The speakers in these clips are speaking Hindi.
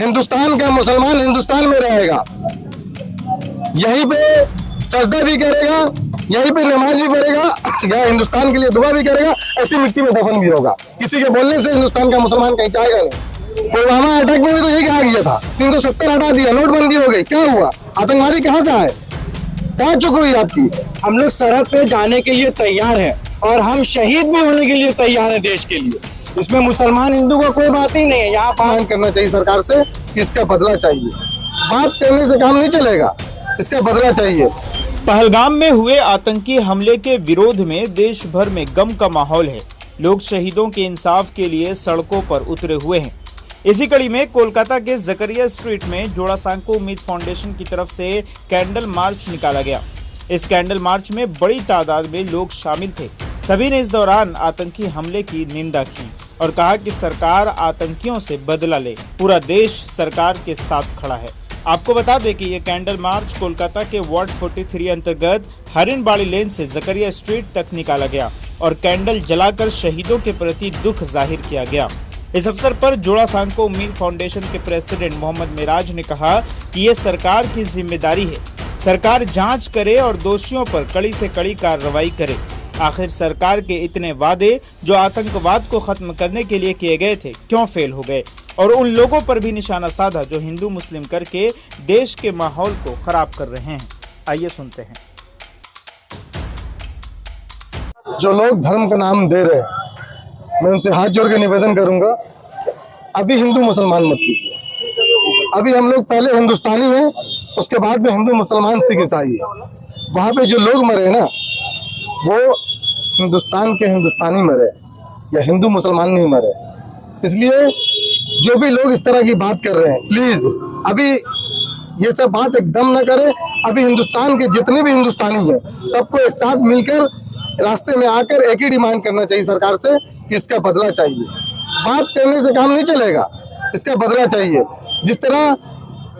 हिंदुस्तान का मुसलमान हिंदुस्तान में रहेगा, यहीं पे सजदा भी करेगा, यहीं पे नमाज भी पढ़ेगा, या हिंदुस्तान के लिए दुआ भी करेगा, ऐसी मिट्टी में दफन भी होगा। किसी के बोलने से हिंदुस्तान का मुसलमान कहीं जाएगा नहीं। पुलवामा अटैक में भी तो यही कहा गया था, 370 हटा दिया, नोटबंदी हो गई, क्या हुआ? आतंकवादी कहाँ से आए? कहाँ चुक हुई आपकी? हम लोग सरहद पे जाने के लिए तैयार हैं और हम शहीद भी होने के लिए तैयार हैं देश के लिए। इसमें मुसलमान हिंदू का कोई बात ही नहीं है। यहाँ बात करना चाहिए सरकार से कि इसका बदला चाहिए। बात करने से काम नहीं चलेगा, इसका बदला चाहिए। पहलगाम में हुए आतंकी हमले के विरोध में देश भर में गम का माहौल है। लोग शहीदों के इंसाफ के लिए सड़कों पर उतरे हुए हैं। इसी कड़ी में कोलकाता के जकरिया स्ट्रीट में जोड़ासांको उम्मीद फाउंडेशन की तरफ से कैंडल मार्च निकाला गया। इस कैंडल मार्च में बड़ी तादाद में लोग शामिल थे। सभी ने इस दौरान आतंकी हमले की निंदा की और कहा कि सरकार आतंकियों से बदला ले। पूरा देश सरकार के साथ खड़ा है। आपको बता दें कि ये कैंडल मार्च कोलकाता के वार्ड 43 अंतर्गत हरिनबाड़ी लेन से जकरिया स्ट्रीट तक निकाला गया और कैंडल जलाकर शहीदों के प्रति दुख जाहिर किया गया। इस अवसर पर जोड़ासांको उम्मीद फाउंडेशन के प्रेसिडेंट मोहम्मद मिराज ने कहा कि ये सरकार की जिम्मेदारी है। सरकार जांच करे और दोषियों पर कड़ी से कड़ी कार्रवाई करे। आखिर सरकार के इतने वादे जो आतंकवाद को खत्म करने के लिए किए गए थे क्यों फेल हो गए, और उन लोगों पर भी निशाना साधा जो हिंदू मुस्लिम करके देश के माहौल को खराब कर रहे हैं। आइए सुनते हैं। जो लोग धर्म का नाम दे रहे हैं, मैं उनसे हाथ जोड़ के निवेदन करूंगा, अभी हिंदू मुसलमान मत कीजिए। अभी हम लोग पहले हिंदुस्तानी हैं, उसके बाद में हिंदू मुसलमान सिख ईसाई है। वहाँ पे जो लोग मरे ना, वो हिंदुस्तान के हिंदुस्तानी मरे या हिंदू मुसलमान नहीं मरे। इसलिए जो भी लोग इस तरह की बात कर रहे हैं, प्लीज अभी ये सब बात एकदम न करें। अभी हिंदुस्तान के जितने भी हिंदुस्तानी हैं, सबको एक साथ मिलकर रास्ते में आकर एक ही डिमांड करना चाहिए सरकार से कि इसका बदला चाहिए। बात करने से काम नहीं चलेगा, इसका बदला चाहिए। जिस तरह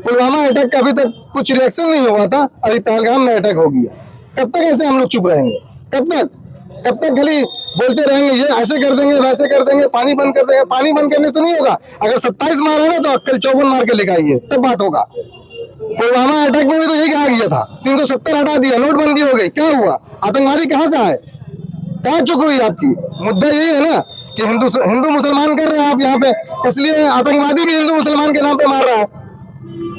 पुलवामा अटैक का अभी तक कुछ रिएक्शन नहीं हुआ था, अभी पहलगाम में अटैक हो गया। कब तक ऐसे हम लोग चुप रहेंगे? कब तक खाली बोलते रहेंगे ये ऐसे कर देंगे वैसे कर देंगे, पानी बंद कर देंगे? पानी बंद करने से नहीं होगा। अगर 27 मारे ना तो कल 54 मार के लेकर आइए, तब बात होगा। पुलवामा अटैक में भी तो यही कहा गया था, 370 हटा दिया, नोटबंदी हो गई, क्या हुआ? आतंकवादी कहाँ से आए? कहाँ चुक हुई आपकी? मुद्दा यही है ना कि हिंदू मुसलमान कर रहे हैं आप यहाँ पे, इसलिए आतंकवादी भी हिंदू मुसलमान के नाम पे मार रहा है।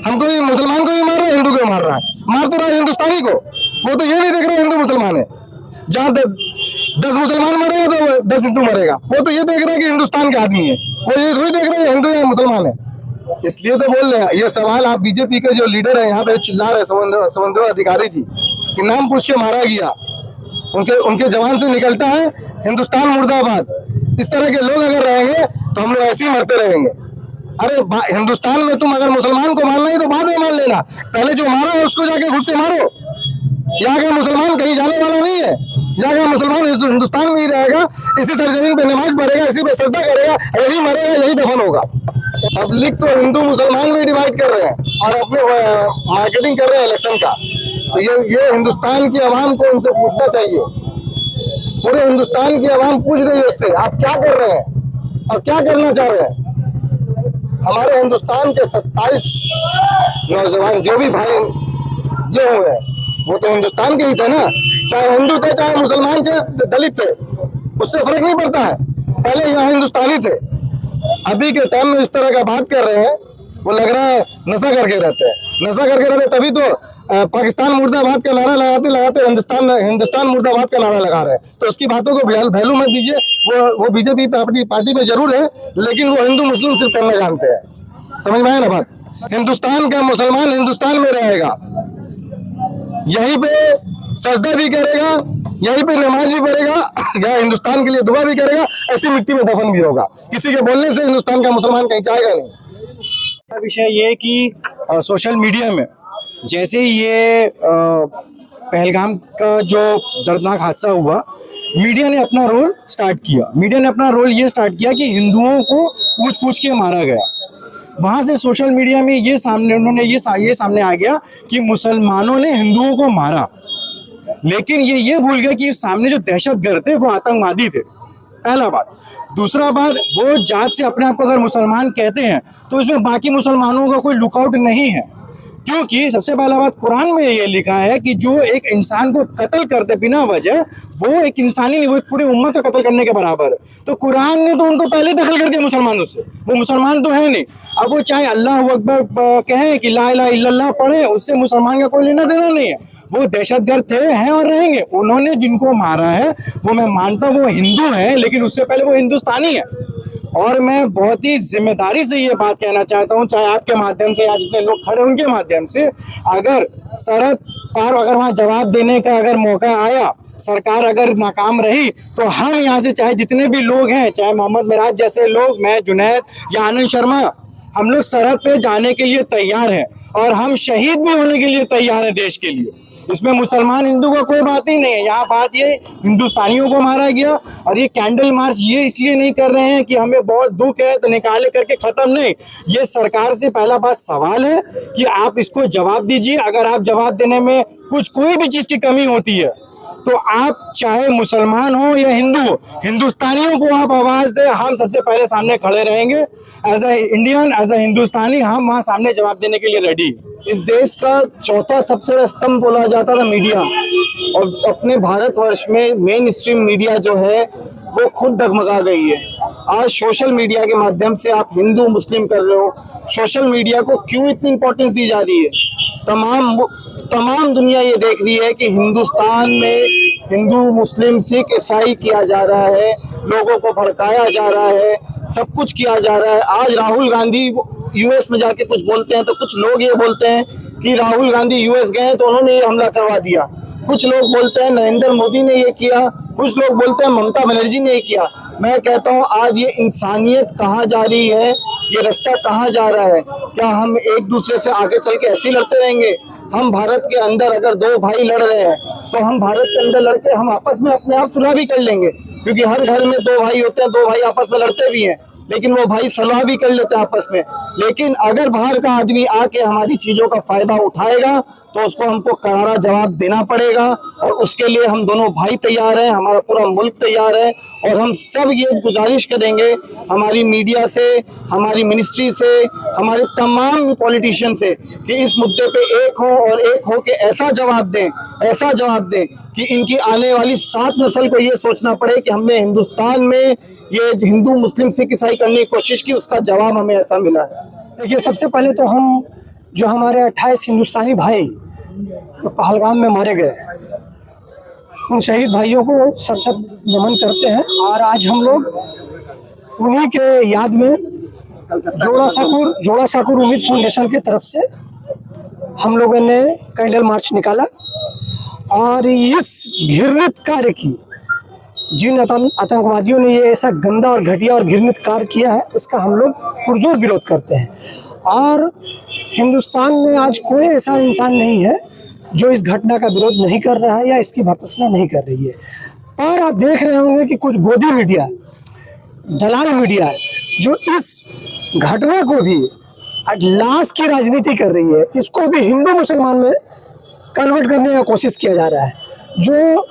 हमको भी, मुसलमान को भी मार रहा है, हिंदू को मार रहा है। मार तो रहा है हिंदुस्तानी को, वो तो ये नहीं देख रहा हिंदू मुसलमान है। जहाँ 10 मुसलमान मरेगा तो 10 हिंदू मरेगा, वो तो ये देख रहा है कि हिंदुस्तान के आदमी है, वो ये थोड़ी देख रहा है हिंदू या मुसलमान है। इसलिए तो बोल रहे हैं ये सवाल। आप बीजेपी के जो लीडर है यहाँ पे चिल्ला रहे, समुद्र अधिकारी जी कि नाम पूछ के मारा गया, उनके जवान से निकलता है हिंदुस्तान मुर्दाबाद। इस तरह के लोग अगर रहेंगे तो हम लोग ऐसे ही मरते रहेंगे। अरे हिंदुस्तान में तुम अगर मुसलमान को मारना ही तो बाद में मार लेना, पहले जो मारा है उसको जाके घुस के मारो। यहाँ का मुसलमान कहीं जाने वाला नहीं है, यहाँ का मुसलमान हिंदुस्तान में ही रहेगा, इसी सरजमीन पे नमाज पढ़ेगा, इसी पे सजदा करेगा, यही मरेगा, यही दफन होगा। पब्लिक को हिंदू मुसलमान में डिवाइड कर रहे हैं और अपने मार्केटिंग कर रहे हैं इलेक्शन का। तो ये हिंदुस्तान की आवाम को उनसे पूछना चाहिए। पूरे हिंदुस्तान की आवाम पूछ रही है उससे, आप क्या कर रहे हैं और क्या करना चाह रहे हैं? हमारे हिंदुस्तान के 27 नौजवान जो भी भाई ये हुए हैं, वो तो हिंदुस्तान के ही थे ना, चाहे हिंदू थे, चाहे मुसलमान थे, दलित थे, उससे फर्क नहीं पड़ता है। पहले यहाँ हिंदुस्तानी थे। अभी के टाइम में इस तरह का बात कर रहे हैं, वो लग रहा है नशा करके रहते हैं। नशा करके रहते तभी तो पाकिस्तान मुर्दाबाद का नारा लगाते हिंदुस्तान मुर्दाबाद का नारा लगा रहे हैं। तो उसकी बातों को वैल्यू मत दीजिए। वो बीजेपी पार्टी में जरूर है, लेकिन वो हिंदू मुस्लिम सिर्फ करना जानते हैं। समझ में आया ना बात? हिंदुस्तान का मुसलमान हिंदुस्तान में रहेगा, यहीं पे सजदा भी करेगा, यहीं पे नमाज भी पढ़ेगा, या हिंदुस्तान के लिए दुआ भी करेगा, ऐसी मिट्टी में दफन भी होगा। किसी के बोलने से हिंदुस्तान का मुसलमान कहीं जाएगा नहीं। विषय ये कि सोशल मीडिया में जैसे ये पहलगाम का जो दर्दनाक हादसा हुआ, मीडिया ने अपना रोल स्टार्ट किया। मीडिया ने अपना रोल ये स्टार्ट किया कि हिंदुओं को पूछ के मारा गया। वहाँ से सोशल मीडिया में ये सामने आ गया कि मुसलमानों ने हिंदुओं को मारा, लेकिन ये भूल गया कि सामने जो दहशतगर्द थे वो आतंकवादी थे। पहला बात। दूसरा बात, वो जात से अपने आप को अगर मुसलमान कहते हैं तो इसमें बाकी मुसलमानों का कोई लुकआउट नहीं है, क्योंकि सबसे पहला बात कुरान में ये लिखा है कि जो एक इंसान को कत्ल करते बिना वजह, वो एक इंसानी नहीं, वो एक पूरी उम्मत का कत्ल करने के बराबर है। तो कुरान ने तो उनको पहले दखल कर दिया मुसलमानों से, वो मुसलमान तो है नहीं। अब वो चाहे अल्लाह अकबर कहें कि ला इलाहा इल्लल्लाह पढ़े, उससे मुसलमान का कोई लेना देना नहीं है। वो दहशतगर्द थे, हैं और रहेंगे। उन्होंने जिनको मारा है वो मैं मानता हूँ वो हिंदू है, लेकिन उससे पहले वो हिंदुस्तानी है। और मैं बहुत ही जिम्मेदारी से ये बात कहना चाहता हूँ, चाहे आपके माध्यम से या जितने लोग खड़े उनके माध्यम से, अगर सरहद पार अगर वहाँ जवाब देने का अगर मौका आया, सरकार अगर नाकाम रही, तो हम यहाँ से चाहे जितने भी लोग हैं, चाहे मोहम्मद मिराज जैसे लोग, मैं, जुनैद या आनंद शर्मा, हम लोग सरहद पे जाने के लिए तैयार हैं और हम शहीद भी होने के लिए तैयार हैं देश के लिए। इसमें मुसलमान हिंदू का कोई बात ही नहीं है। यहाँ बात ये हिंदुस्तानियों को मारा गया, और ये कैंडल मार्च ये इसलिए नहीं कर रहे हैं कि हमें बहुत दुख है तो निकाले करके खत्म, नहीं। ये सरकार से पहला बात सवाल है कि आप इसको जवाब दीजिए। अगर आप जवाब देने में कोई भी चीज की कमी होती है तो आप चाहे मुसलमान हो या हिंदू हो, हिंदुस्तानियों को आप आवाज दें। हम सबसे पहले सामने खड़े रहेंगे as a Indian, as a Hindustani, हम वहाँ सामने जवाब देने के लिए रेडी। इस देश का चौथा सबसे बड़ा स्तंभ बोला जाता था मीडिया, और अपने भारतवर्ष में मेन स्ट्रीम मीडिया जो है वो खुद डगमगा गई है। आज सोशल मीडिया के माध्यम से आप हिंदू मुस्लिम कर रहे हो। सोशल मीडिया को क्यों इतनी इंपॉर्टेंस दी जा रही है? तमाम दुनिया ये देख रही है कि हिंदुस्तान में हिंदू मुस्लिम सिख ईसाई किया जा रहा है, लोगों को भड़काया जा रहा है, सब कुछ किया जा रहा है। आज राहुल गांधी यूएस में जाके कुछ बोलते हैं तो कुछ लोग ये बोलते हैं कि राहुल गांधी यूएस गए तो उन्होंने ये हमला करवा दिया। कुछ लोग बोलते हैं नरेंद्र मोदी ने ये किया, कुछ लोग बोलते हैं ममता बनर्जी ने ये किया। मैं कहता हूँ आज ये इंसानियत कहाँ जा रही है, ये रास्ता कहाँ जा रहा है? क्या हम एक दूसरे से आगे चल के ऐसे ही लड़ते रहेंगे? हम भारत के अंदर अगर दो भाई लड़ रहे हैं तो हम भारत के अंदर लड़के हम आपस में अपने आप सुलह भी कर लेंगे, क्योंकि हर घर में दो भाई होते हैं, दो भाई आपस में लड़ते भी हैं, लेकिन वो भाई सलाह भी कर लेते हैं आपस में। लेकिन अगर बाहर का आदमी आके हमारी चीजों का फायदा उठाएगा तो उसको हमको करारा जवाब देना पड़ेगा, और उसके लिए हम दोनों भाई तैयार हैं, हमारा पूरा मुल्क तैयार है। और हम सब ये गुजारिश करेंगे हमारी मीडिया से, हमारी मिनिस्ट्री से, हमारे तमाम पॉलिटिशियन से कि इस मुद्दे पे एक हो और एक हो के ऐसा जवाब दें कि इनकी आने वाली 7 नस्ल को ये सोचना पड़े कि हमने हिंदुस्तान में ये हिंदू मुस्लिम सिख ईसाई करने की कोशिश की, उसका जवाब हमें ऐसा मिला है। देखिए, सबसे पहले तो हम जो हमारे 28 हिंदुस्तानी भाई जो पहलगाम में मारे गए, उन शहीद भाइयों को सर नमन करते हैं। और आज हम लोग उन्हीं के याद में जोड़ा साकुर उम्मीद फाउंडेशन की तरफ से हम लोगों ने कैंडल मार्च निकाला, और इस घृणित कार्य की जिन आतंकवादियों ने ये ऐसा गंदा और घटिया और घृणित कार्य किया है, इसका हम लोग पुरजोर विरोध करते हैं। और हिंदुस्तान में आज कोई ऐसा इंसान नहीं है जो इस घटना का विरोध नहीं कर रहा है या इसकी भर्त्सना नहीं कर रही है। पर आप देख रहे होंगे कि कुछ गोदी मीडिया, दलाल मीडिया, जो इस घटना को भी लाश की राजनीति कर रही है, इसको भी हिंदू मुसलमान में कन्वर्ट करने का कोशिश किया जा रहा है, जो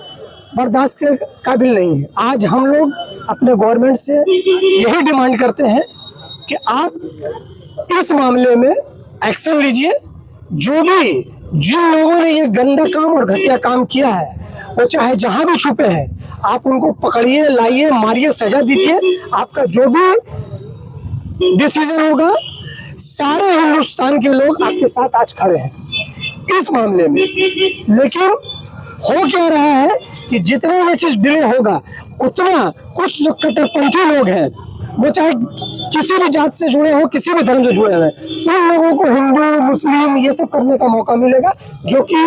बर्दाश्त के काबिल नहीं है। आज हम लोग अपने गवर्नमेंट से यही डिमांड करते हैं कि आप इस मामले में एक्शन लीजिए। जिन लोगों ने ये गंदा काम और घटिया काम किया है, वो चाहे जहां भी छुपे हैं, आप उनको पकड़िए, लाइए, मारिए, सजा दीजिए। आपका जो भी डिसीजन होगा, सारे हिंदुस्तान के लोग आपके साथ आज खड़े हैं इस मामले में। लेकिन हो क्या रहा है कि जितना ये चीज डिले होगा, उतना कुछ जो कट्टरपंथी लोग हैं, वो चाहे किसी भी जात से जुड़े हो, किसी भी धर्म से जुड़े हुए, उन लोगों को हिंदू मुस्लिम ये सब करने का मौका मिलेगा, जो कि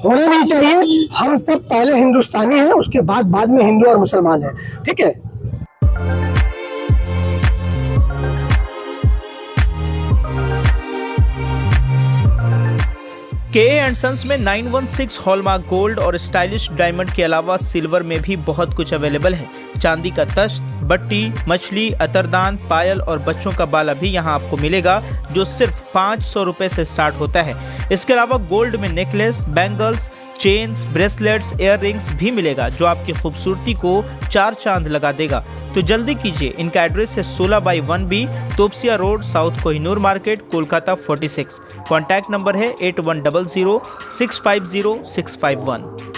होना नहीं चाहिए। हम सब पहले हिंदुस्तानी हैं, उसके बाद में हिंदू और मुसलमान हैं। ठीक है। के एंड सन्स में 916 हॉलमार्क गोल्ड और स्टाइलिश डायमंड के अलावा सिल्वर में भी बहुत कुछ अवेलेबल है। चांदी का तश्त, बट्टी, मछली, अतरदान, पायल और बच्चों का बाला भी यहाँ आपको मिलेगा, जो सिर्फ 500 रुपए से स्टार्ट होता है। इसके अलावा गोल्ड में necklace, bangles, chains, bracelets, ear rings भी मिलेगा जो आपकी खूबसूरती को 4 चांद लगा देगा। तो जल्दी कीजिए, इनका एड्रेस है 16/1B Topsia road, south Kohinoor market, Kolkata 46। Contact number है 8100 650 651।